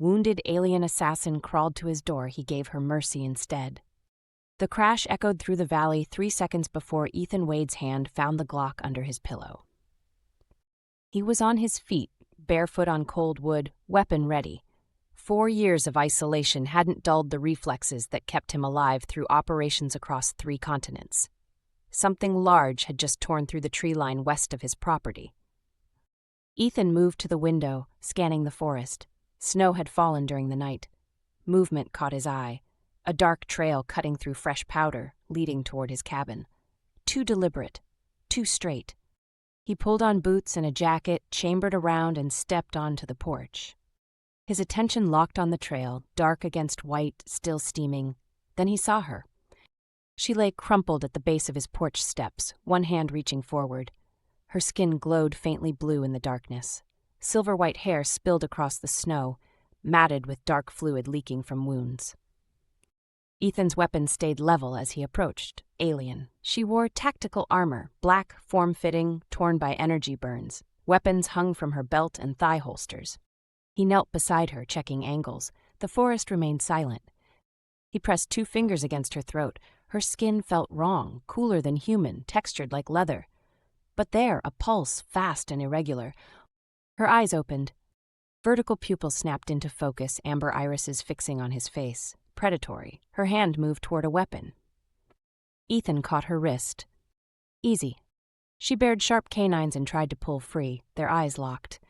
wounded alien assassin crawled to his door, he gave her mercy instead. The crash echoed through the valley 3 seconds before Ethan Wade's hand found the Glock under his pillow. He was on his feet, barefoot on cold wood, weapon ready. 4 years of isolation hadn't dulled the reflexes that kept him alive through operations across 3 continents. Something large had just torn through the tree line west of his property. Ethan moved to the window, scanning the forest. Snow had fallen during the night. Movement caught his eye. A dark trail cutting through fresh powder, leading toward his cabin. Too deliberate, too straight. He pulled on boots and a jacket, chambered around, and stepped onto the porch. His attention locked on the trail, dark against white, still steaming. Then he saw her. She lay crumpled at the base of his porch steps, one hand reaching forward. Her skin glowed faintly blue in the darkness. Silver-white hair spilled across the snow, matted with dark fluid leaking from wounds. Ethan's weapon stayed level as he approached, alien. She wore tactical armor, black, form-fitting, torn by energy burns. Weapons hung from her belt and thigh holsters. He knelt beside her, checking angles. The forest remained silent. He pressed 2 fingers against her throat. Her skin felt wrong, cooler than human, textured like leather. But there, a pulse, fast and irregular. Her eyes opened. Vertical pupils snapped into focus, amber irises fixing on his face. Predatory. Her hand moved toward a weapon. Ethan caught her wrist. Easy. She bared sharp canines and tried to pull free, their eyes locked.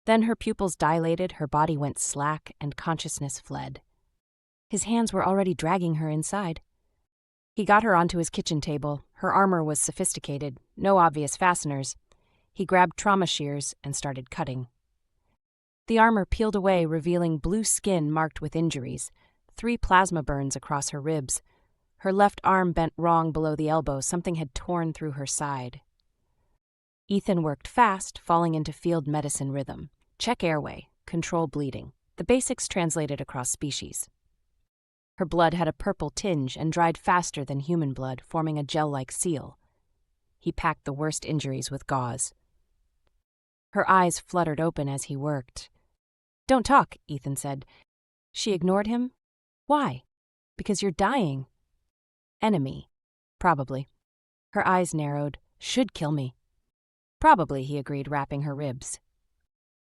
Then her pupils dilated, her body went slack, and consciousness fled. His hands were already dragging her inside. He got her onto his kitchen table. Her armor was sophisticated, no obvious fasteners. He grabbed trauma shears and started cutting. The armor peeled away, revealing blue skin marked with injuries, 3 plasma burns across her ribs. Her left arm bent wrong below the elbow, something had torn through her side. Ethan worked fast, falling into field medicine rhythm. Check airway, control bleeding. The basics translated across species. Her blood had a purple tinge and dried faster than human blood, forming a gel-like seal. He packed the worst injuries with gauze. Her eyes fluttered open as he worked. "Don't talk," Ethan said. She ignored him. "Why?" "Because you're dying." "Enemy." "Probably." Her eyes narrowed. "Should kill me." "Probably," he agreed, wrapping her ribs.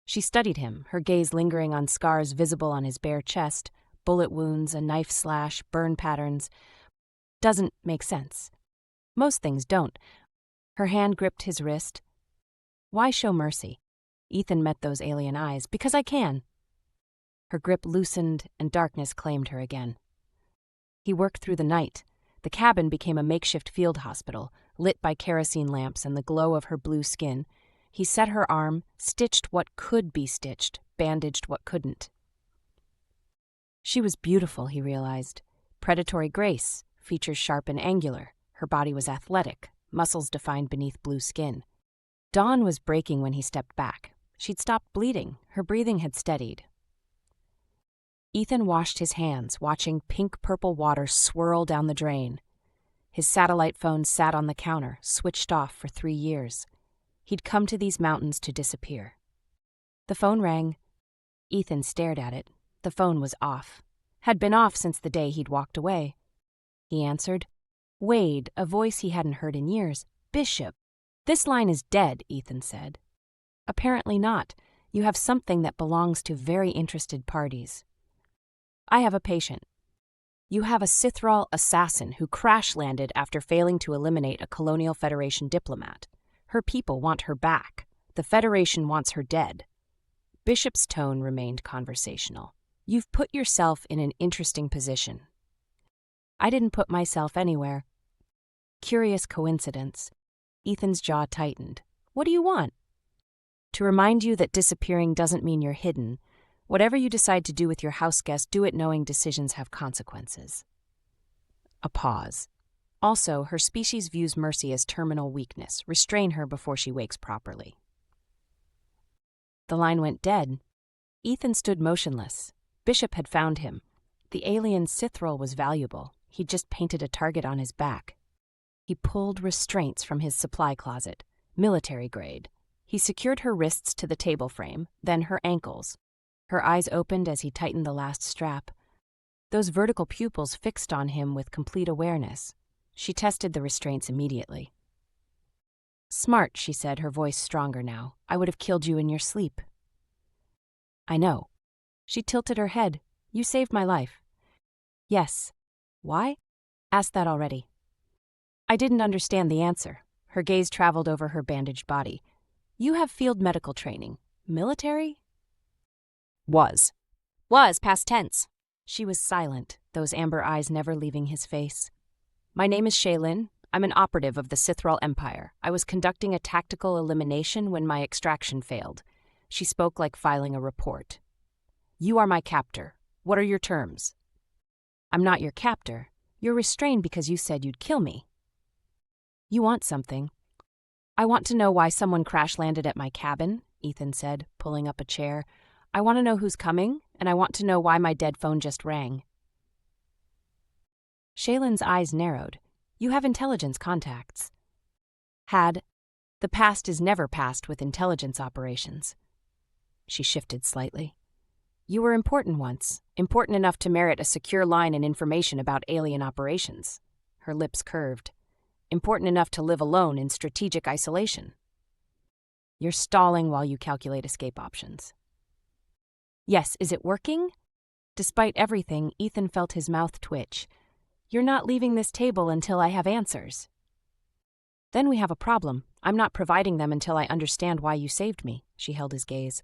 She studied him, her gaze lingering on scars visible on his bare chest, bullet wounds, a knife slash, burn patterns. Doesn't make sense. Most things don't. Her hand gripped his wrist. "Why show mercy?" Ethan met those alien eyes. "Because I can." Her grip loosened and darkness claimed her again. He worked through the night. The cabin became a makeshift field hospital, lit by kerosene lamps and the glow of her blue skin. He set her arm, stitched what could be stitched, bandaged what couldn't. She was beautiful, he realized. Predatory grace, features sharp and angular. Her body was athletic, muscles defined beneath blue skin. Dawn was breaking when he stepped back. She'd stopped bleeding. Her breathing had steadied. Ethan washed his hands, watching pink-purple water swirl down the drain. His satellite phone sat on the counter, switched off for 3 years. He'd come to these mountains to disappear. The phone rang. Ethan stared at it. The phone was off. Had been off since the day he'd walked away. He answered. Wade, a voice he hadn't heard in years. "Bishop." "This line is dead," Ethan said. "Apparently not. You have something that belongs to very interested parties." "I have a patient." "You have a Sithral assassin who crash-landed after failing to eliminate a Colonial Federation diplomat. Her people want her back. The Federation wants her dead." Bishop's tone remained conversational. "You've put yourself in an interesting position." "I didn't put myself anywhere." Curious coincidence. Ethan's jaw tightened. "What do you want?" "To remind you that disappearing doesn't mean you're hidden. Whatever you decide to do with your house guest, do it knowing decisions have consequences." A pause. "Also, her species views mercy as terminal weakness. Restrain her before she wakes properly." The line went dead. Ethan stood motionless. Bishop had found him. The alien Sithral was valuable. He'd just painted a target on his back. He pulled restraints from his supply closet, military grade. He secured her wrists to the table frame, then her ankles. Her eyes opened as he tightened the last strap. Those vertical pupils fixed on him with complete awareness. She tested the restraints immediately. "Smart," she said, her voice stronger now. "I would have killed you in your sleep." "I know." She tilted her head. "You saved my life." "Yes. Why?" "Asked that already." I didn't understand the answer. Her gaze traveled over her bandaged body. "You have field medical training. Military?" Was, past tense. She was silent, those amber eyes never leaving his face. "My name is Shae'lynn. I'm an operative of the Sithral Empire. I was conducting a tactical elimination when my extraction failed." She spoke like filing a report. "You are my captor. What are your terms?" "I'm not your captor. You're restrained because you said you'd kill me." "You want something." "I want to know why someone crash-landed at my cabin," Ethan said, pulling up a chair. "I want to know who's coming, and I want to know why my dead phone just rang." Shae'lynn's eyes narrowed. "You have intelligence contacts." "Had. The past is never past with intelligence operations." She shifted slightly. "You were important once, important enough to merit a secure line and information about alien operations." Her lips curved. "Important enough to live alone in strategic isolation." "You're stalling while you calculate escape options." "Yes, is it working?" Despite everything, Ethan felt his mouth twitch. "You're not leaving this table until I have answers." "Then we have a problem. I'm not providing them until I understand why you saved me." She held his gaze.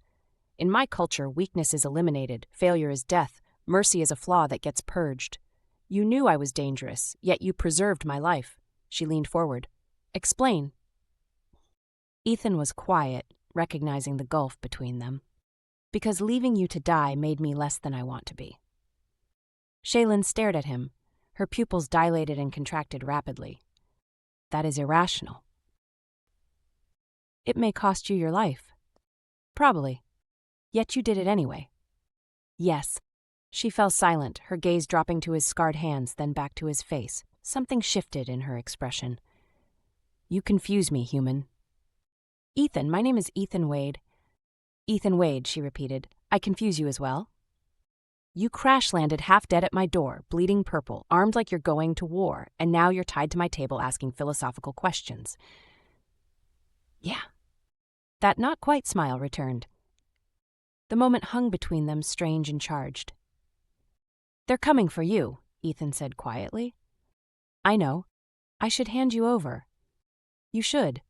"In my culture, weakness is eliminated, failure is death, mercy is a flaw that gets purged. You knew I was dangerous, yet you preserved my life." She leaned forward. "Explain." Ethan was quiet, recognizing the gulf between them. "Because leaving you to die made me less than I want to be." Shae'lynn stared at him. Her pupils dilated and contracted rapidly. "That is irrational." "It may cost you your life." "Probably. Yet you did it anyway." "Yes." She fell silent, her gaze dropping to his scarred hands, then back to his face. Something shifted in her expression. "You confuse me, human." "Ethan, my name is Ethan Wade." "Ethan Wade," she repeated. "I confuse you as well?" "You crash-landed half dead at my door, bleeding purple, armed like you're going to war, and now you're tied to my table asking philosophical questions." "Yeah." That not-quite smile returned. The moment hung between them, strange and charged. "They're coming for you," Ethan said quietly. "I know. I should hand you over." "You should."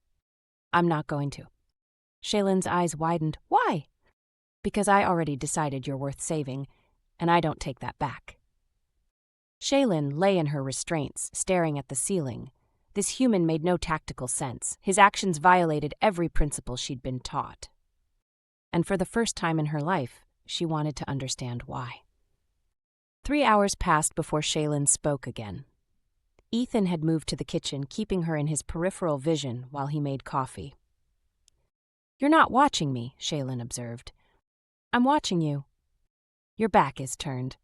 "I'm not going to." Shae'lynn's eyes widened. "Why?" "Because I already decided you're worth saving, and I don't take that back." Shae'lynn lay in her restraints, staring at the ceiling. This human made no tactical sense. His actions violated every principle she'd been taught. And for the first time in her life, she wanted to understand why. 3 hours passed before Shae'lynn spoke again. Ethan had moved to the kitchen, keeping her in his peripheral vision while he made coffee. "You're not watching me," Shae'lynn observed. "I'm watching you." "Your back is turned.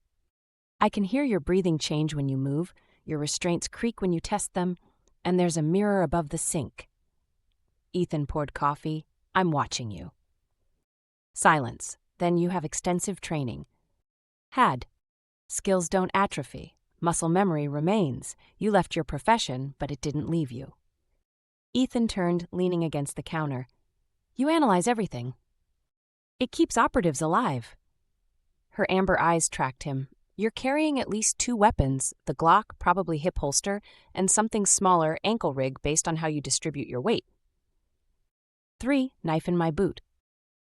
I can hear your breathing change when you move, your restraints creak when you test them, and there's a mirror above the sink." Ethan poured coffee. "I'm watching you." Silence. "Then you have extensive training." "Had. Skills don't atrophy. Muscle memory remains. You left your profession, but it didn't leave you." Ethan turned, leaning against the counter. "You analyze everything." "It keeps operatives alive." Her amber eyes tracked him. "You're carrying at least 2 weapons, the Glock, probably hip holster, and something smaller, ankle rig based on how you distribute your weight." 3, knife in my boot."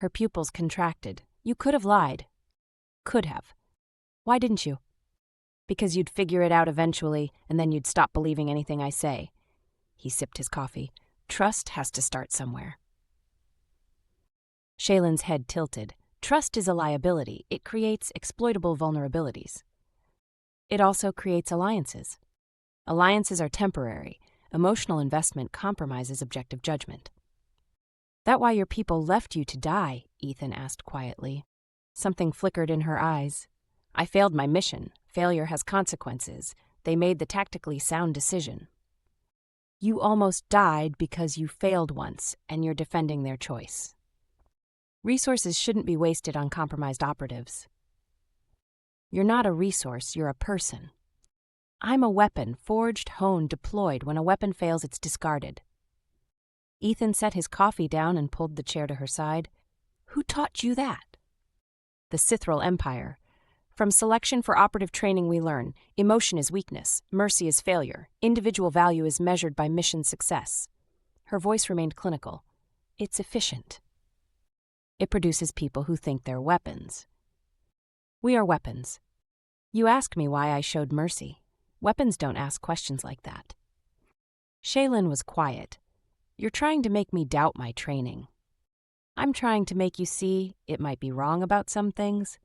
Her pupils contracted. "You could have lied." "Could have. Why didn't you?" "Because you'd figure it out eventually, and then you'd stop believing anything I say." He sipped his coffee. "Trust has to start somewhere." Shae'lynn's head tilted. "Trust is a liability. It creates exploitable vulnerabilities. It also creates alliances. Alliances are temporary. Emotional investment compromises objective judgment." "That why your people left you to die?" Ethan asked quietly. Something flickered in her eyes. "I failed my mission. Failure has consequences. They made the tactically sound decision." "You almost died because you failed once, and you're defending their choice." Resources shouldn't be wasted on compromised operatives. You're not a resource, you're a person. I'm a weapon, forged, honed, deployed. When a weapon fails, it's discarded. Ethan set his coffee down and pulled the chair to her side. Who taught you that? The Sithral Empire. From selection for operative training we learn, emotion is weakness, mercy is failure, individual value is measured by mission success. Her voice remained clinical. It's efficient. It produces people who think they're weapons. We are weapons. You ask me why I showed mercy. Weapons don't ask questions like that. Shae'lynn was quiet. You're trying to make me doubt my training. I'm trying to make you see it might be wrong about some things.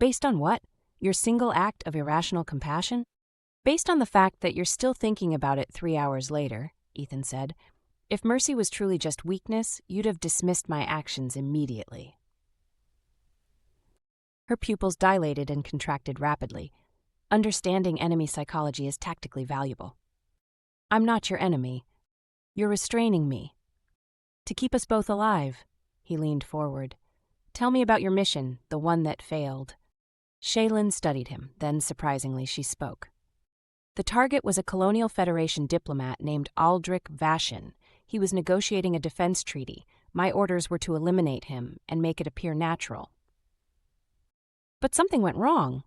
Based on what? Your single act of irrational compassion? Based on the fact that you're still thinking about it 3 hours later, Ethan said. If mercy was truly just weakness, you'd have dismissed my actions immediately. Her pupils dilated and contracted rapidly. Understanding enemy psychology is tactically valuable. I'm not your enemy. You're restraining me. To keep us both alive. He leaned forward. Tell me about your mission, the one that failed. Shae'lynn studied him, then surprisingly she spoke. The target was a Colonial Federation diplomat named Aldrich Vashon. He was negotiating a defense treaty. My orders were to eliminate him and make it appear natural. But something went wrong.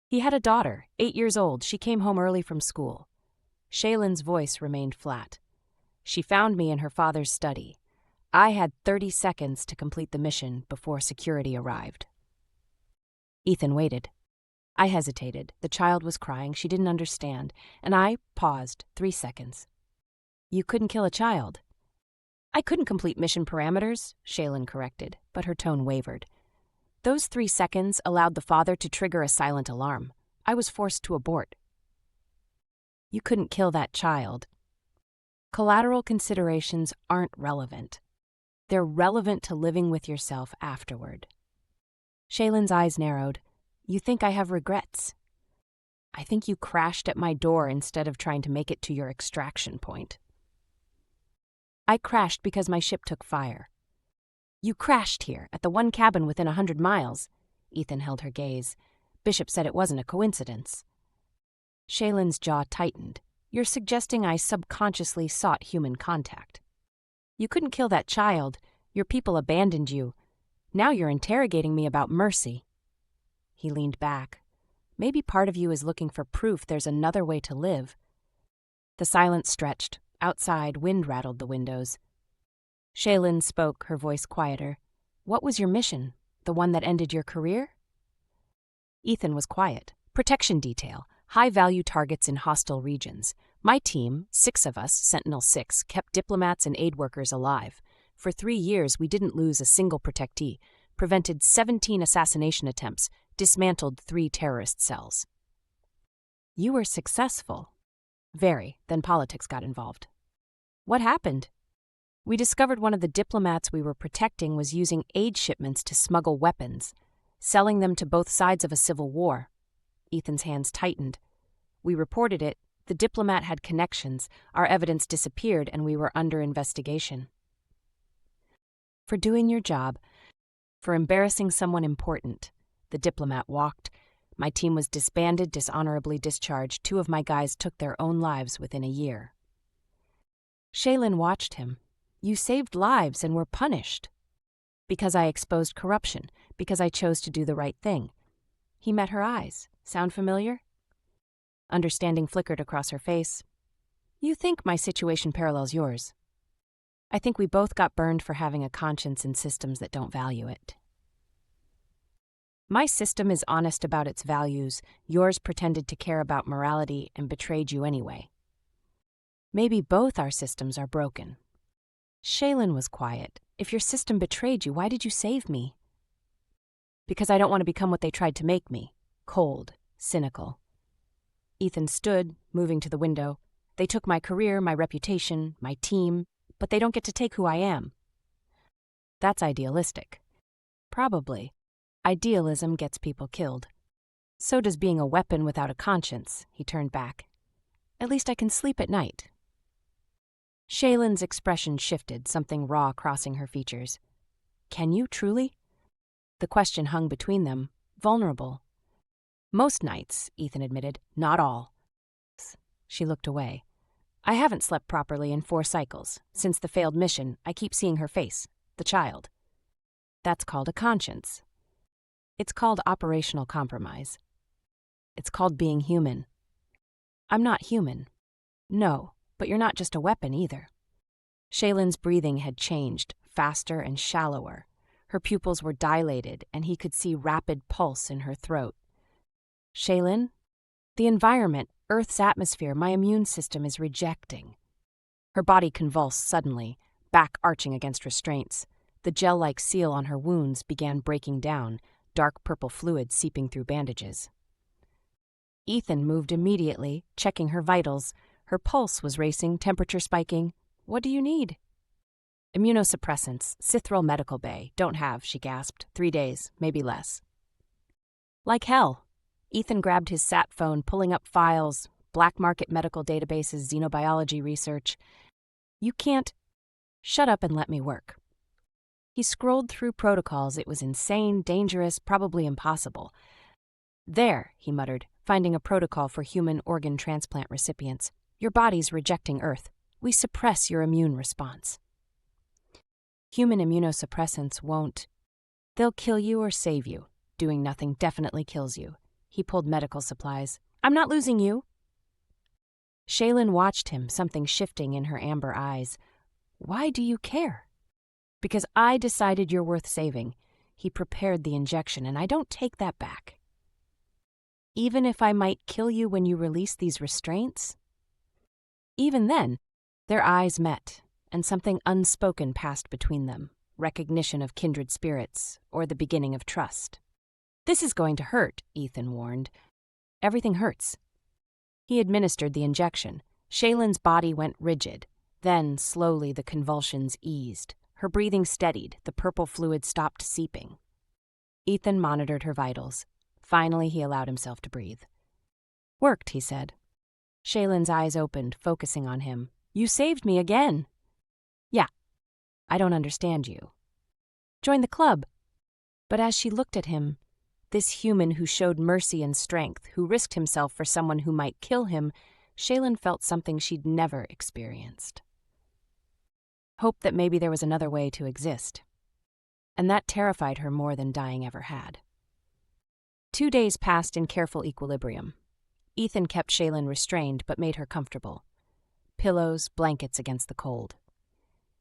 He had a daughter, 8 years old. She came home early from school. Shae'lynn's voice remained flat. She found me in her father's study. I had 30 seconds to complete the mission before security arrived. Ethan waited. I hesitated. The child was crying. She didn't understand. And I paused 3 seconds. You couldn't kill a child. I couldn't complete mission parameters, Shae'lynn corrected, but her tone wavered. Those 3 seconds allowed the father to trigger a silent alarm. I was forced to abort. You couldn't kill that child. Collateral considerations aren't relevant. They're relevant to living with yourself afterward. Shae'lynn's eyes narrowed. You think I have regrets? I think you crashed at my door instead of trying to make it to your extraction point. I crashed because my ship took fire. You crashed here, at the one cabin within 100 miles. Ethan held her gaze. Bishop said it wasn't a coincidence. Shae'lynn's jaw tightened. You're suggesting I subconsciously sought human contact. You couldn't kill that child. Your people abandoned you. Now you're interrogating me about mercy. He leaned back. Maybe part of you is looking for proof there's another way to live. The silence stretched. Outside, wind rattled the windows. Shae'lynn spoke, her voice quieter. What was your mission? The one that ended your career? Ethan was quiet. Protection detail. High-value targets in hostile regions. My team, 6 of us, Sentinel-6, kept diplomats and aid workers alive. For 3 years, we didn't lose a single protectee, prevented 17 assassination attempts, dismantled 3 terrorist cells. You were successful. Very. Then politics got involved. What happened? We discovered one of the diplomats we were protecting was using aid shipments to smuggle weapons, selling them to both sides of a civil war. Ethan's hands tightened. We reported it. The diplomat had connections. Our evidence disappeared, and we were under investigation. For doing your job, for embarrassing someone important, the diplomat walked. My team was disbanded, dishonorably discharged. 2 of my guys took their own lives within a year. Shae'lynn watched him. You saved lives and were punished. Because I exposed corruption, because I chose to do the right thing. He met her eyes. Sound familiar? Understanding flickered across her face. You think my situation parallels yours. I think we both got burned for having a conscience in systems that don't value it. My system is honest about its values. Yours pretended to care about morality and betrayed you anyway. Maybe both our systems are broken. Shae'lynn was quiet. If your system betrayed you, why did you save me? Because I don't want to become what they tried to make me. Cold, cynical. Ethan stood, moving to the window. They took my career, my reputation, my team, but they don't get to take who I am. That's idealistic. Probably. Idealism gets people killed. So does being a weapon without a conscience. He turned back. At least I can sleep at night. Shae'lynn's expression shifted, something raw crossing her features. Can you, truly? The question hung between them, vulnerable. Most nights, Ethan admitted, not all. She looked away. I haven't slept properly in 4 cycles. Since the failed mission, I keep seeing her face, the child. That's called a conscience. It's called operational compromise. It's called being human. I'm not human. No, but you're not just a weapon either. Shae'lynn's breathing had changed, faster and shallower. Her pupils were dilated, and he could see rapid pulse in her throat. Shae'lynn, the environment, Earth's atmosphere, my immune system is rejecting. Her body convulsed suddenly, back arching against restraints. The gel-like seal on her wounds began breaking down, dark purple fluid seeping through bandages. Ethan moved immediately, checking her vitals. Her pulse was racing, temperature spiking. What do you need? Immunosuppressants, Cithril Medical Bay. Don't have, she gasped. 3 days, maybe less. Like hell. Ethan grabbed his sat phone, pulling up files, black market medical databases, xenobiology research. You can't. Shut up and let me work. He scrolled through protocols. It was insane, dangerous, probably impossible. There, he muttered, finding a protocol for human organ transplant recipients. Your body's rejecting Earth. We suppress your immune response. Human immunosuppressants won't. They'll kill you or save you. Doing nothing definitely kills you. He pulled medical supplies. I'm not losing you. Shae'lynn watched him, something shifting in her amber eyes. Why do you care? Because I decided you're worth saving. He prepared the injection, and I don't take that back. Even if I might kill you when you release these restraints? Even then, their eyes met, and something unspoken passed between them, recognition of kindred spirits, or the beginning of trust. This is going to hurt, Ethan warned. Everything hurts. He administered the injection. Shae'lynn's body went rigid. Then, slowly, the convulsions eased. Her breathing steadied. The purple fluid stopped seeping. Ethan monitored her vitals. Finally, he allowed himself to breathe. Worked, he said. Shae'lynn's eyes opened, focusing on him. You saved me again. Yeah. I don't understand you. Join the club. But as she looked at him, this human who showed mercy and strength, who risked himself for someone who might kill him, Shae'lynn felt something she'd never experienced. Hope that maybe there was another way to exist. And that terrified her more than dying ever had. 2 days passed in careful equilibrium. Ethan kept Shae'lynn restrained but made her comfortable. Pillows, blankets against the cold.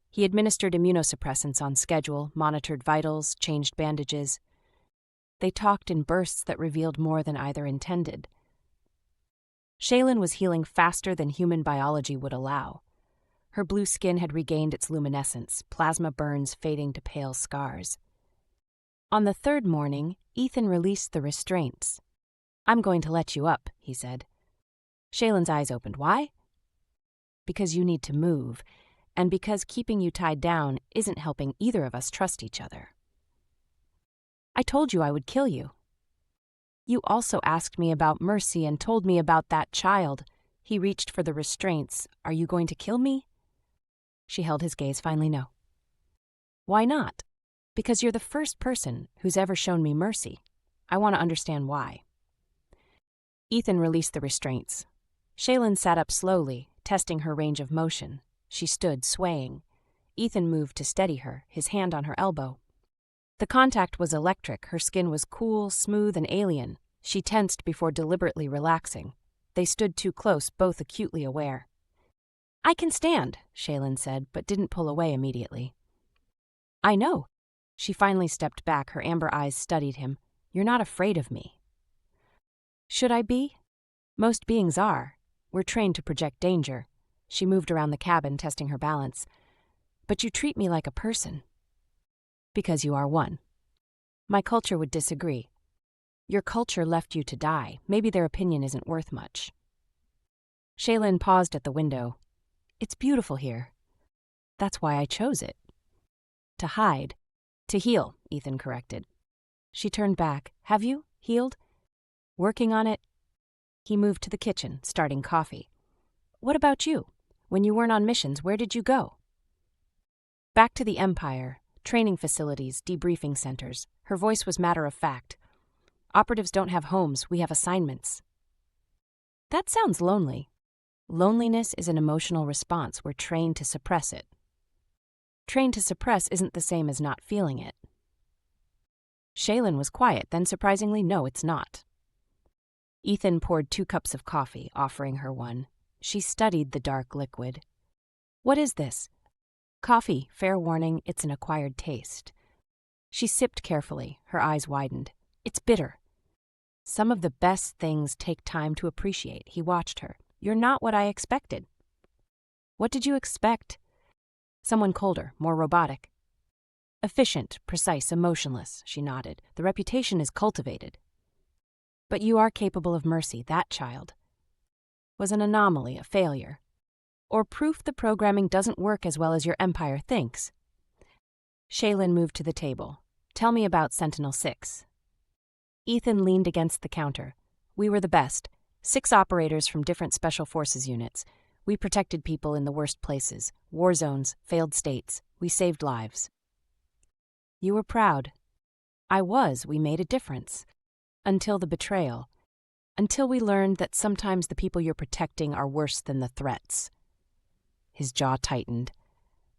He administered immunosuppressants on schedule, monitored vitals, changed bandages. They talked in bursts that revealed more than either intended. Shae'lynn was healing faster than human biology would allow. Her blue skin had regained its luminescence, plasma burns fading to pale scars. On the 3rd morning, Ethan released the restraints. I'm going to let you up, he said. Shae'lynn's eyes opened. Why? Because you need to move, and because keeping you tied down isn't helping either of us trust each other. I told you I would kill you. You also asked me about mercy and told me about that child. He reached for the restraints. Are you going to kill me? She held his gaze. Finally, no. Why not? Because you're the first person who's ever shown me mercy. I want to understand why. Ethan released the restraints. Shae'lynn sat up slowly, testing her range of motion. She stood, swaying. Ethan moved to steady her, his hand on her elbow. The contact was electric. Her skin was cool, smooth, and alien. She tensed before deliberately relaxing. They stood too close, both acutely aware. I can stand, Shae'lynn said, but didn't pull away immediately. I know. She finally stepped back, her amber eyes studied him. You're not afraid of me. Should I be? Most beings are. We're trained to project danger. She moved around the cabin, testing her balance. But you treat me like a person. Because you are one. My culture would disagree. Your culture left you to die. Maybe their opinion isn't worth much. Shae'lynn paused at the window. It's beautiful here. That's why I chose it. To hide. To heal, Ethan corrected. She turned back. Have you healed? Working on it? He moved to the kitchen, starting coffee. What about you? When you weren't on missions, where did you go? Back to the Empire, Training facilities, debriefing centers. Her voice was matter of fact. Operatives don't have homes, we have assignments. That sounds lonely. Loneliness is an emotional response. We're trained to suppress it. Trained to suppress isn't the same as not feeling it. Shae'lynn was quiet, then surprisingly, no, it's not. Ethan poured 2 cups of coffee, offering her one. She studied the dark liquid. What is this? Coffee, fair warning, it's an acquired taste. She sipped carefully, her eyes widened. It's bitter. Some of the best things take time to appreciate. He watched her. You're not what I expected. What did you expect? Someone colder, more robotic. Efficient, precise, emotionless, she nodded. The reputation is cultivated. But you are capable of mercy. That child was an anomaly, a failure. Or proof the programming doesn't work as well as your empire thinks. Shae'lynn moved to the table. Tell me about Sentinel-6. Ethan leaned against the counter. We were the best. 6 operators from different special forces units. We protected people in the worst places. War zones, failed states. We saved lives. You were proud. I was. We made a difference. Until the betrayal. Until we learned that sometimes the people you're protecting are worse than the threats. His jaw tightened.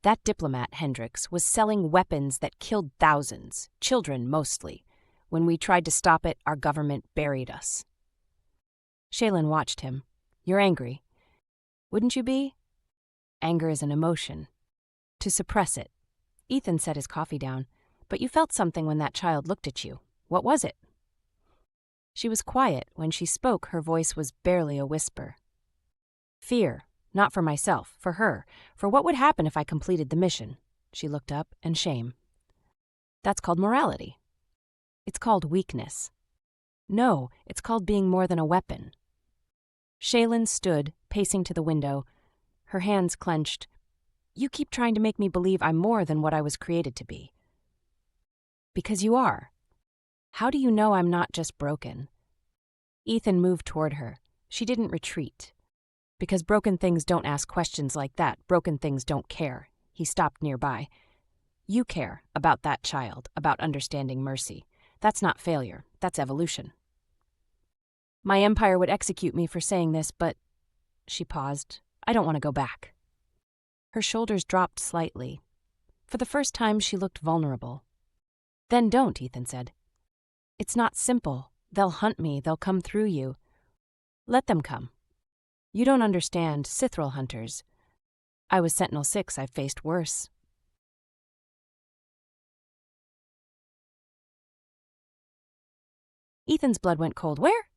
That diplomat, Hendricks, was selling weapons that killed thousands, children mostly. When we tried to stop it, our government buried us. Shae'lynn watched him. You're angry. Wouldn't you be? Anger is an emotion. To suppress it. Ethan set his coffee down. But you felt something when that child looked at you. What was it? She was quiet. When she spoke, her voice was barely a whisper. Fear. Not for myself, for her, for what would happen if I completed the mission. She looked up, and shame. That's called morality. It's called weakness. No, it's called being more than a weapon. Shae'lynn stood, pacing to the window, her hands clenched. You keep trying to make me believe I'm more than what I was created to be. Because you are. How do you know I'm not just broken? Ethan moved toward her. She didn't retreat. Because broken things don't ask questions like that. Broken things don't care. He stopped nearby. You care about that child, about understanding mercy. That's not failure. That's evolution. My empire would execute me for saying this, but... She paused. I don't want to go back. Her shoulders dropped slightly. For the first time, she looked vulnerable. Then don't, Ethan said. It's not simple. They'll hunt me. They'll come through you. Let them come. You don't understand Sithril hunters. I was Sentinel-6. I've faced worse. Ethan's blood went cold. Where?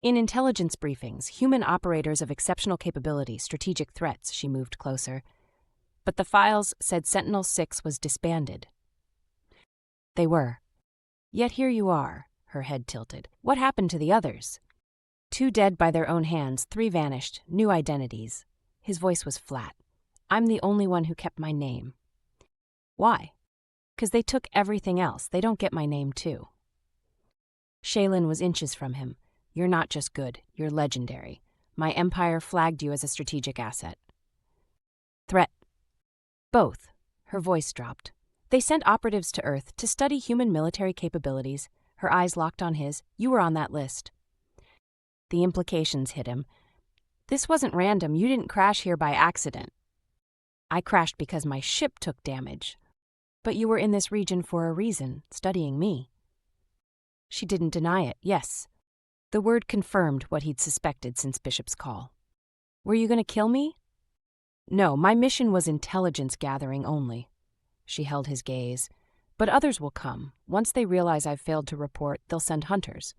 In intelligence briefings, human operators of exceptional capability, strategic threats. She moved closer. But the files said Sentinel-6 was disbanded. They were. Yet here you are, her head tilted. What happened to the others? 2 dead by their own hands, 3 vanished, new identities. His voice was flat. I'm the only one who kept my name. Why? 'Cause they took everything else. They don't get my name, too. Shae'lynn was inches from him. You're not just good, you're legendary. My empire flagged you as a strategic asset. Threat. Both. Her voice dropped. They sent operatives to Earth to study human military capabilities. Her eyes locked on his. You were on that list. The implications hit him. This wasn't random. You didn't crash here by accident. I crashed because my ship took damage. But you were in this region for a reason, studying me. She didn't deny it, yes. The word confirmed what he'd suspected since Bishop's call. Were you going to kill me? No, my mission was intelligence gathering only. She held his gaze. But others will come. Once they realize I've failed to report, they'll send hunters.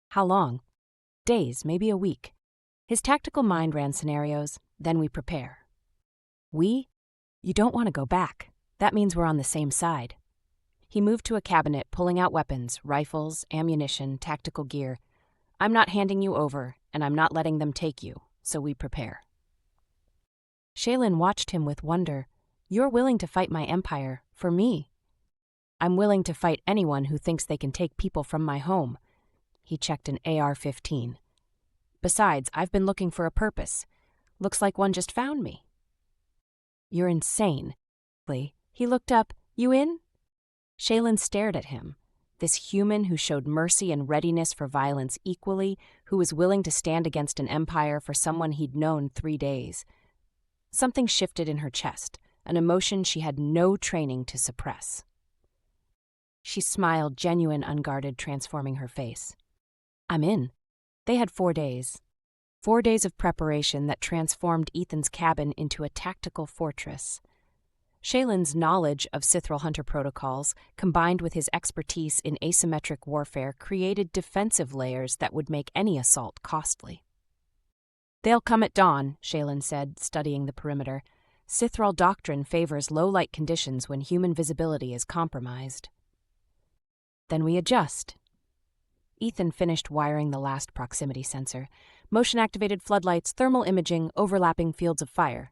How long? Days, maybe a week. His tactical mind ran scenarios. Then we prepare. We? You don't want to go back. That means we're on the same side. He moved to a cabinet, pulling out weapons, rifles, ammunition, tactical gear. I'm not handing you over, and I'm not letting them take you, so we prepare. Shae'lynn watched him with wonder. You're willing to fight my empire, for me. I'm willing to fight anyone who thinks they can take people from my home. He checked an AR-15. Besides, I've been looking for a purpose. Looks like one just found me. You're insane. He looked up. You in? Shae'lynn stared at him. This human who showed mercy and readiness for violence equally, who was willing to stand against an empire for someone he'd known 3 days. Something shifted in her chest, an emotion she had no training to suppress. She smiled, genuine, unguarded, transforming her face. I'm in. They had 4 days. 4 days of preparation that transformed Ethan's cabin into a tactical fortress. Shae'lynn's knowledge of Sithral hunter protocols, combined with his expertise in asymmetric warfare, created defensive layers that would make any assault costly. They'll come at dawn, Shae'lynn said, studying the perimeter. Sithral doctrine favors low-light conditions when human visibility is compromised. Then we adjust. Ethan finished wiring the last proximity sensor. Motion-activated floodlights, thermal imaging, overlapping fields of fire.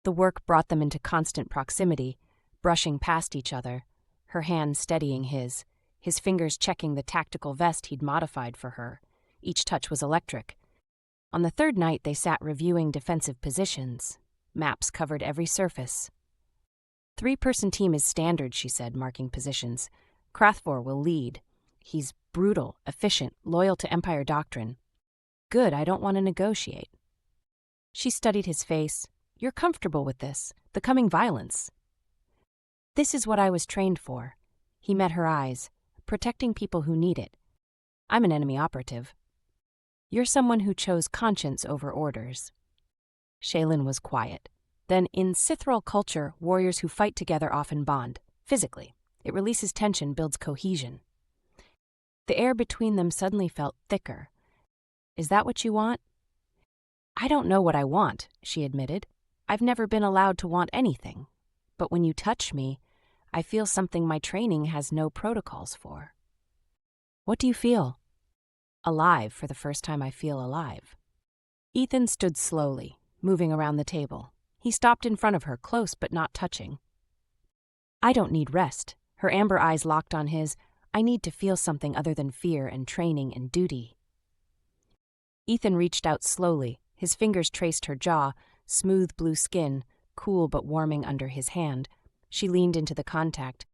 The work brought them into constant proximity, brushing past each other, her hand steadying his fingers checking the tactical vest he'd modified for her. Each touch was electric. On the 3rd night, they sat reviewing defensive positions. Maps covered every surface. 3-person team is standard, she said, marking positions. Krathvor will lead. He's brutal, efficient, loyal to Empire doctrine. Good, I don't want to negotiate. She studied his face. You're comfortable with this, the coming violence. This is what I was trained for. He met her eyes, protecting people who need it. I'm an enemy operative. You're someone who chose conscience over orders. Shae'lynn was quiet. Then, in Sithral culture, warriors who fight together often bond, physically. It releases tension, builds cohesion. The air between them suddenly felt thicker. Is that what you want? I don't know what I want, she admitted. I've never been allowed to want anything. But when you touch me, I feel something my training has no protocols for. What do you feel? Alive. For the first time I feel alive. Ethan stood slowly, moving around the table. He stopped in front of her, close but not touching. I don't need rest. Her amber eyes locked on his. I need to feel something other than fear and training and duty. Ethan reached out slowly. His fingers traced her jaw, smooth blue skin, cool but warming under his hand. She leaned into the contact.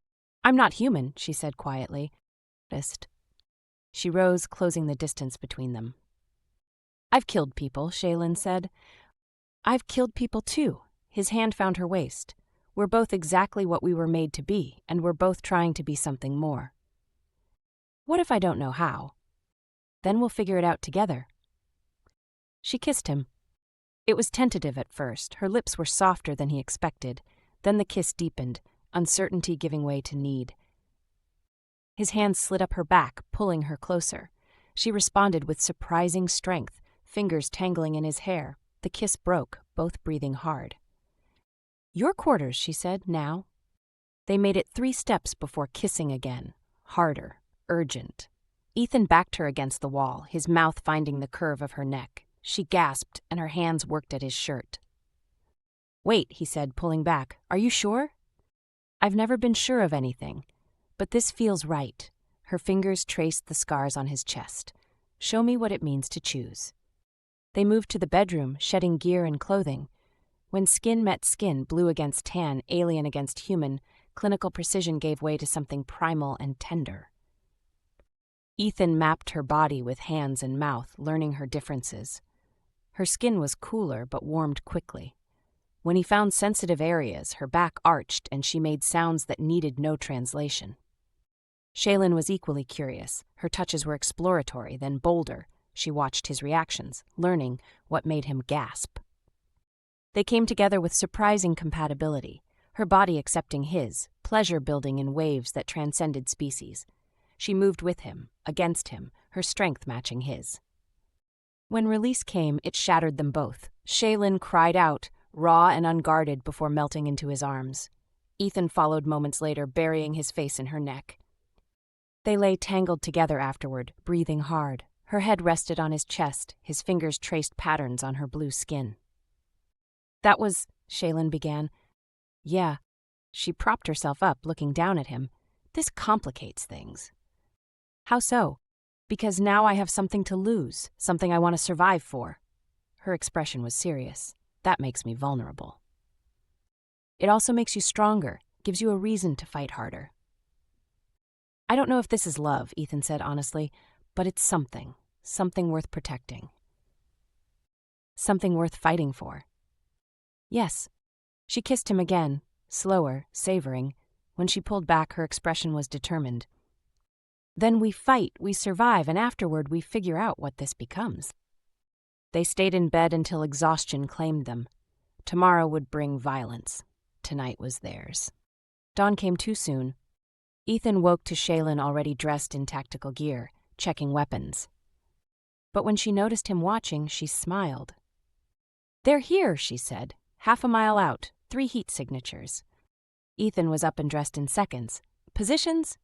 I'm not human, she said quietly. She rose, closing the distance between them. I've killed people, Shae'lynn said. I've killed people too. His hand found her waist. We're both exactly what we were made to be, and we're both trying to be something more. What if I don't know how? Then we'll figure it out together. She kissed him. It was tentative at first. Her lips were softer than he expected. Then the kiss deepened, uncertainty giving way to need. His hand slid up her back, pulling her closer. She responded with surprising strength, fingers tangling in his hair. The kiss broke, both breathing hard. Your quarters, she said, now. They made it 3 steps before kissing again, harder, urgent. Ethan backed her against the wall, his mouth finding the curve of her neck. She gasped, and her hands worked at his shirt. Wait, he said, pulling back. Are you sure? I've never been sure of anything, but this feels right. Her fingers traced the scars on his chest. Show me what it means to choose. They moved to the bedroom, shedding gear and clothing. When skin met skin, blue against tan, alien against human, clinical precision gave way to something primal and tender. Ethan mapped her body with hands and mouth, learning her differences. Her skin was cooler but warmed quickly. When he found sensitive areas, her back arched and she made sounds that needed no translation. Shae'lynn was equally curious. Her touches were exploratory, then bolder. She watched his reactions, learning what made him gasp. They came together with surprising compatibility, her body accepting his, pleasure building in waves that transcended species. She moved with him, against him, her strength matching his. When release came, it shattered them both. Shae'lynn cried out, raw and unguarded, before melting into his arms. Ethan followed moments later, burying his face in her neck. They lay tangled together afterward, breathing hard. Her head rested on his chest, his fingers traced patterns on her blue skin. That was, Shae'lynn began. Yeah. She propped herself up, looking down at him. This complicates things. How so? Because now I have something to lose, something I want to survive for. Her expression was serious. That makes me vulnerable. It also makes you stronger. gives you a reason to fight harder. I don't know if this is love, Ethan said honestly, but it's something worth protecting. Something worth fighting for. Yes. She kissed him again, slower, savoring. When she pulled back, her expression was determined. Then we fight, we survive, and afterward we figure out what this becomes. They stayed in bed until exhaustion claimed them. Tomorrow would bring violence. Tonight was theirs. Dawn came too soon. Ethan woke to Shae'lynn already dressed in tactical gear, checking weapons. But when she noticed him watching, she smiled. "They're here," she said. "Half a mile out, 3 heat signatures." Ethan was up and dressed in seconds. "Positions?"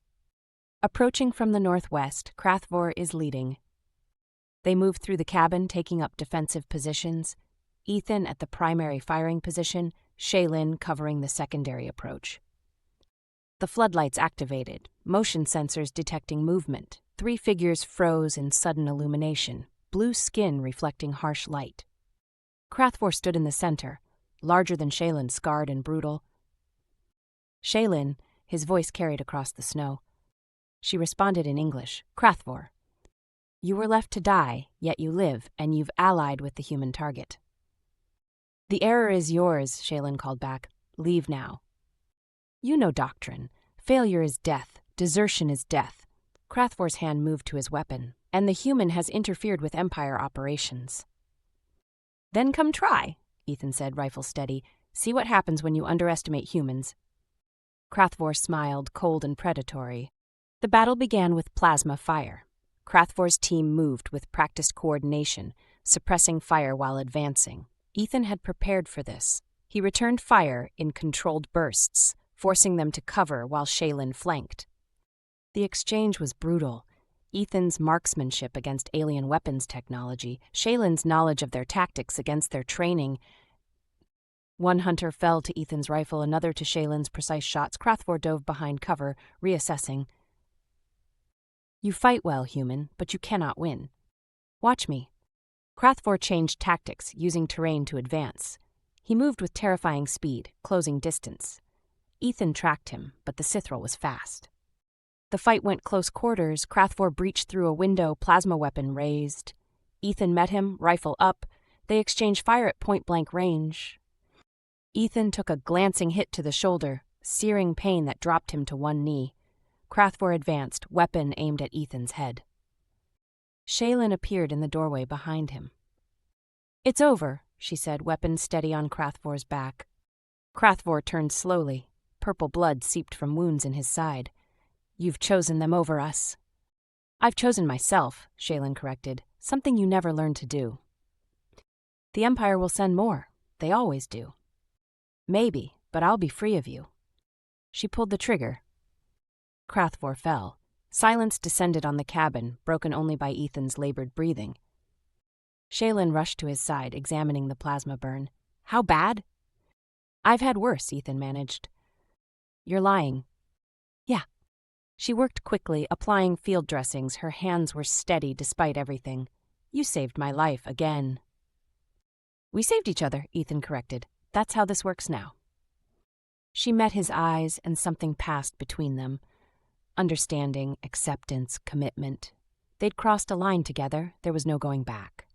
Approaching from the northwest, Krathvor is leading. They moved through the cabin, taking up defensive positions. Ethan at the primary firing position, Shae'lynn covering the secondary approach. The floodlights activated, motion sensors detecting movement. 3 figures froze in sudden illumination, blue skin reflecting harsh light. Krathvor stood in the center, larger than Shae'lynn, scarred and brutal. "Shae'lynn," his voice carried across the snow. She responded in English, "Krathvor. You were left to die, yet you live, and you've allied with the human target." "The error is yours," Shae'lynn called back. "Leave now." "You know doctrine. Failure is death. Desertion is death." Krathvor's hand moved to his weapon, "And the human has interfered with Empire operations." "Then come try," Ethan said, rifle steady. "See what happens when you underestimate humans." Krathvor smiled, cold and predatory. The battle began with plasma fire. Krathvor's team moved with practiced coordination, suppressing fire while advancing. Ethan had prepared for this. He returned fire in controlled bursts, forcing them to cover while Shae'lynn flanked. The exchange was brutal. Ethan's marksmanship against alien weapons technology, Shae'lynn's knowledge of their tactics against their training. One hunter fell to Ethan's rifle, another to Shae'lynn's precise shots. Krathvor dove behind cover, reassessing. "You fight well, human, but you cannot win. Watch me." Krathvor changed tactics, using terrain to advance. He moved with terrifying speed, closing distance. Ethan tracked him, but the Sithril was fast. The fight went close quarters. Krathvor breached through a window, plasma weapon raised. Ethan met him, rifle up. They exchanged fire at point-blank range. Ethan took a glancing hit to the shoulder, searing pain that dropped him to one knee. Krathvor advanced, weapon aimed at Ethan's head. Shae'lynn appeared in the doorway behind him. "It's over," she said, weapon steady on Krathvor's back. Krathvor turned slowly. Purple blood seeped from wounds in his side. "You've chosen them over us." "I've chosen myself," Shae'lynn corrected, "something you never learned to do." "The Empire will send more. They always do." "Maybe, but I'll be free of you." She pulled the trigger. Krathvor fell. Silence descended on the cabin, broken only by Ethan's labored breathing. Shae'lynn rushed to his side, examining the plasma burn. "How bad?" "I've had worse," Ethan managed. "You're lying." "Yeah." She worked quickly, applying field dressings. Her hands were steady despite everything. "You saved my life again." "We saved each other," Ethan corrected. "That's how this works now." She met his eyes, and something passed between them. Understanding, acceptance, commitment. They'd crossed a line together. There was no going back.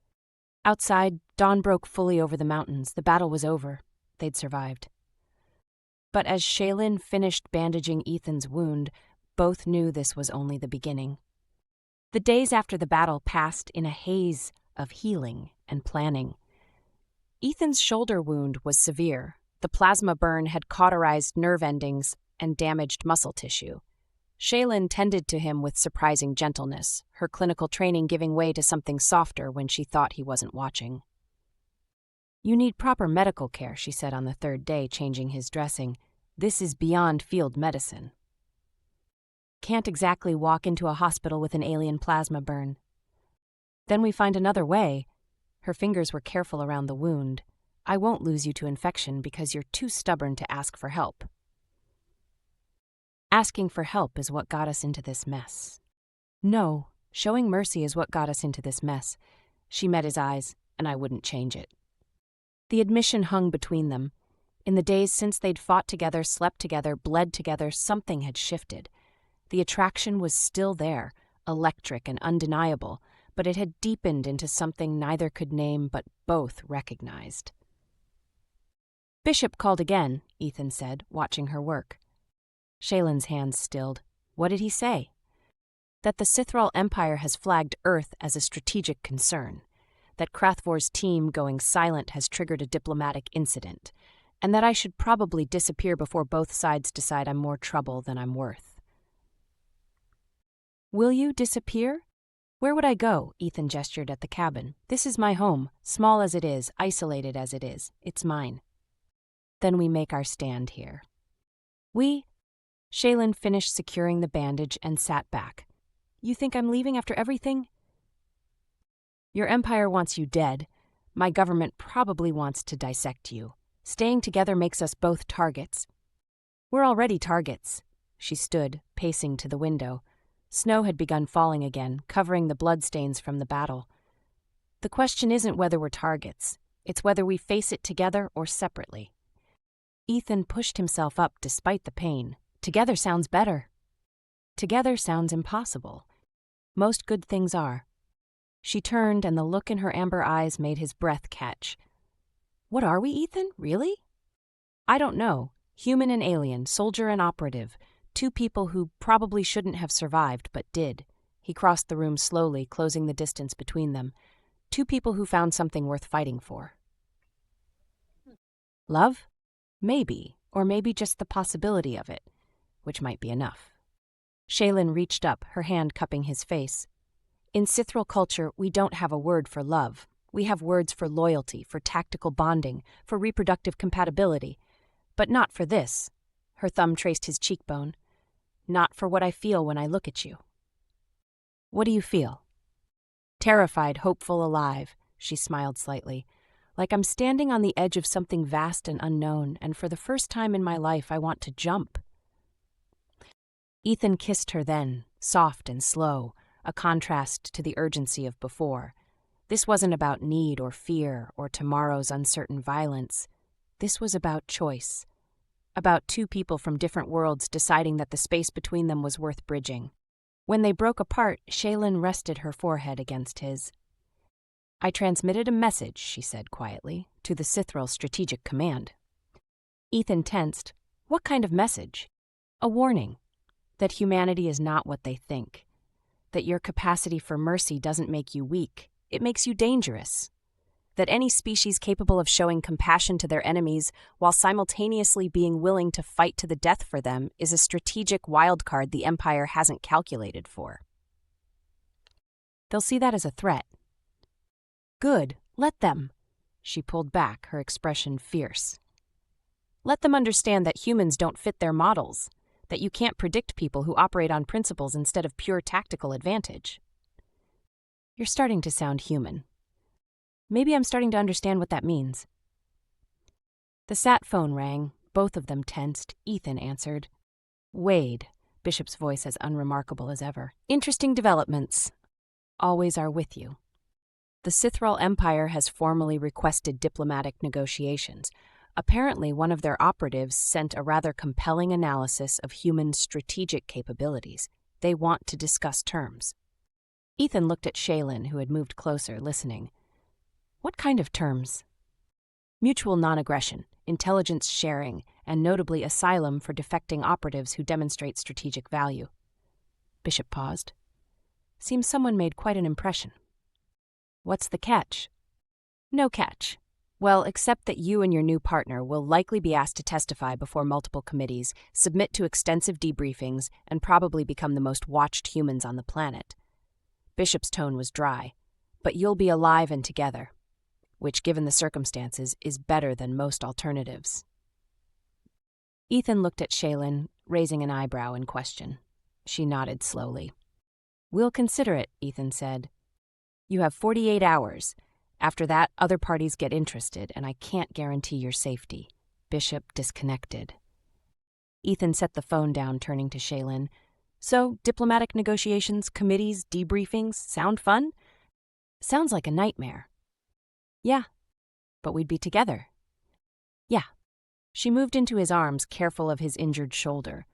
Outside, dawn broke fully over the mountains. The battle was over. They'd survived. But as Shae'lynn finished bandaging Ethan's wound, both knew this was only the beginning. The days after the battle passed in a haze of healing and planning. Ethan's shoulder wound was severe. The plasma burn had cauterized nerve endings and damaged muscle tissue. Shae'lynn tended to him with surprising gentleness, her clinical training giving way to something softer when she thought he wasn't watching. "You need proper medical care," she said on the 3rd day, changing his dressing. "This is beyond field medicine. Can't exactly walk into a hospital with an alien plasma burn." "Then we find another way." Her fingers were careful around the wound. "I won't lose you to infection because you're too stubborn to ask for help." Asking for help is what got us into this mess. "No, showing mercy is what got us into this mess." She met his eyes, and I wouldn't change it. The admission hung between them. In the days since they'd fought together, slept together, bled together, something had shifted. The attraction was still there, electric and undeniable, but it had deepened into something neither could name but both recognized. "Bishop called again," Ethan said, watching her work. Shae'lynn's hands stilled. "What did he say?" "That the Sithral Empire has flagged Earth as a strategic concern, that Krathvor's team going silent has triggered a diplomatic incident, and that I should probably disappear before both sides decide I'm more trouble than I'm worth." "Will you disappear?" "Where would I go?" Ethan gestured at the cabin. "This is my home, small as it is, isolated as it is. It's mine." "Then we make our stand here." Shae'lynn finished securing the bandage and sat back. "You think I'm leaving after everything?" "Your empire wants you dead. My government probably wants to dissect you. Staying together makes us both targets." "We're already targets." She stood, pacing to the window. Snow had begun falling again, covering the bloodstains from the battle. "The question isn't whether we're targets. It's whether we face it together or separately." Ethan pushed himself up despite the pain. "Together sounds better." "Together sounds impossible. Most good things are." She turned, and the look in her amber eyes made his breath catch. "What are we, Ethan? Really?" "I don't know. Human and alien, soldier and operative. Two people who probably shouldn't have survived, but did." He crossed the room slowly, closing the distance between them. "Two people who found something worth fighting for." "Love? Maybe, or maybe just the possibility of it, which might be enough." Shae'lynn reached up, her hand cupping his face. "In Sithral culture, we don't have a word for love. We have words for loyalty, for tactical bonding, for reproductive compatibility. But not for this." Her thumb traced his cheekbone. "Not for what I feel when I look at you." "What do you feel?" "Terrified, hopeful, alive." She smiled slightly. "Like I'm standing on the edge of something vast and unknown, and for the first time in my life I want to jump." Ethan kissed her then, soft and slow, a contrast to the urgency of before. This wasn't about need or fear or tomorrow's uncertain violence. This was about choice. About two people from different worlds deciding that the space between them was worth bridging. When they broke apart, Shae'lynn rested her forehead against his. "I transmitted a message," she said quietly, "to the Sithral Strategic Command." Ethan tensed. "What kind of message?" "A warning. That humanity is not what they think. That your capacity for mercy doesn't make you weak. It makes you dangerous. That any species capable of showing compassion to their enemies while simultaneously being willing to fight to the death for them is a strategic wildcard the Empire hasn't calculated for. They'll see that as a threat." "Good. Let them." She pulled back, her expression fierce. "Let them understand that humans don't fit their models, that you can't predict people who operate on principles instead of pure tactical advantage." "You're starting to sound human." "Maybe I'm starting to understand what that means." The sat phone rang. Both of them tensed. Ethan answered. "Wade," Bishop's voice as unremarkable as ever. "Interesting developments. Always are with you. The Sithral Empire has formally requested diplomatic negotiations. Apparently, one of their operatives sent a rather compelling analysis of human strategic capabilities. They want to discuss terms." Ethan looked at Shae'lynn, who had moved closer, listening. "What kind of terms?" "Mutual non-aggression, intelligence sharing, and notably asylum for defecting operatives who demonstrate strategic value." Bishop paused. "Seems someone made quite an impression." "What's the catch?" "No catch. Well, except that you and your new partner will likely be asked to testify before multiple committees, submit to extensive debriefings, and probably become the most watched humans on the planet." Bishop's tone was dry. "But you'll be alive and together, which, given the circumstances, is better than most alternatives." Ethan looked at Shae'lynn, raising an eyebrow in question. She nodded slowly. "We'll consider it," Ethan said. "You have 48 hours. After that, other parties get interested, and I can't guarantee your safety." Bishop disconnected. Ethan set the phone down, turning to Shae'lynn. "So, diplomatic negotiations, committees, debriefings, sound fun?" "Sounds like a nightmare." "Yeah, but we'd be together." "Yeah." She moved into his arms, careful of his injured shoulder.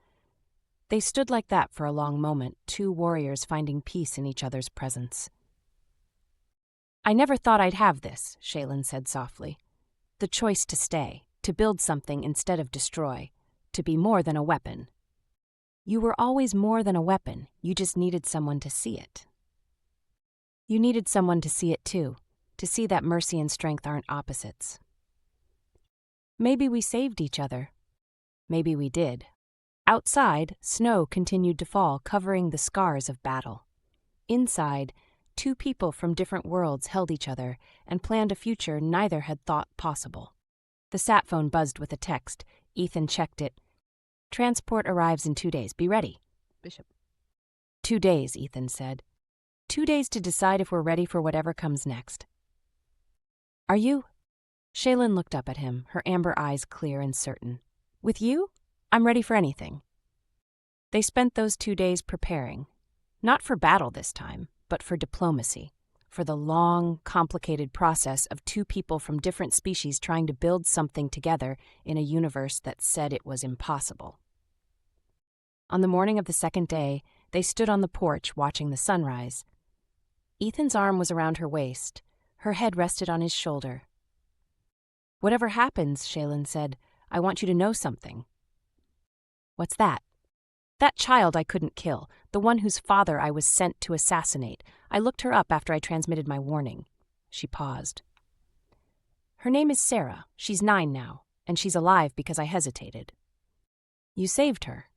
They stood like that for a long moment, two warriors finding peace in each other's presence. "I never thought I'd have this," Shae'lynn said softly. "The choice to stay, to build something instead of destroy, to be more than a weapon. You were always more than a weapon, you just needed someone to see it. You needed someone to see it too, to see that mercy and strength aren't opposites. Maybe we saved each other. Maybe we did." Outside, snow continued to fall, covering the scars of battle. Inside, two people from different worlds held each other and planned a future neither had thought possible. The sat phone buzzed with a text. Ethan checked it. "Transport arrives in 2 days. Be ready." Bishop. 2 days, Ethan said. 2 days to decide if we're ready for whatever comes next. "Are you?" Shae'lynn looked up at him, her amber eyes clear and certain. "With you? I'm ready for anything." They spent those 2 days preparing. Not for battle this time, but for diplomacy. For the long, complicated process of two people from different species trying to build something together in a universe that said it was impossible. On the morning of the second day, they stood on the porch watching the sunrise. Ethan's arm was around her waist. Her head rested on his shoulder. "Whatever happens," Shae'lynn said, "I want you to know something." "What's that?" "That child I couldn't kill, the one whose father I was sent to assassinate. I looked her up after I transmitted my warning." She paused. "Her name is Sarah. She's 9 now, and she's alive because I hesitated." "You saved her."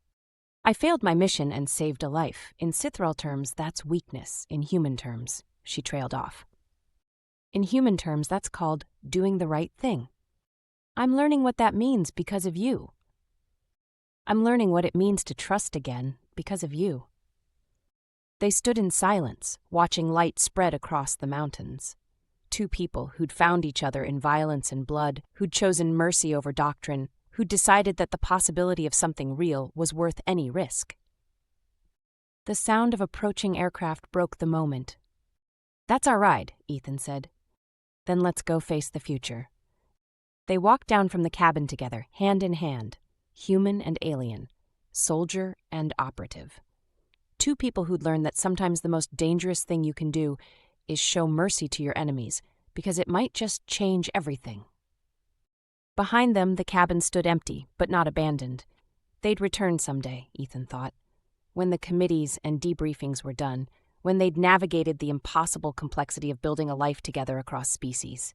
"I failed my mission and saved a life. In Sithral terms, that's weakness. In human terms," she trailed off. "In human terms, that's called doing the right thing. I'm learning what that means because of you. I'm learning what it means to trust again because of you." They stood in silence, watching light spread across the mountains. Two people who'd found each other in violence and blood, who'd chosen mercy over doctrine, who'd decided that the possibility of something real was worth any risk. The sound of approaching aircraft broke the moment. "That's our ride," Ethan said. "Then let's go face the future." They walked down from the cabin together, hand in hand. Human and alien, soldier and operative. Two people who'd learned that sometimes the most dangerous thing you can do is show mercy to your enemies, because it might just change everything. Behind them, the cabin stood empty, but not abandoned. They'd return someday, Ethan thought, when the committees and debriefings were done, when they'd navigated the impossible complexity of building a life together across species.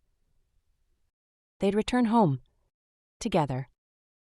They'd return home, together.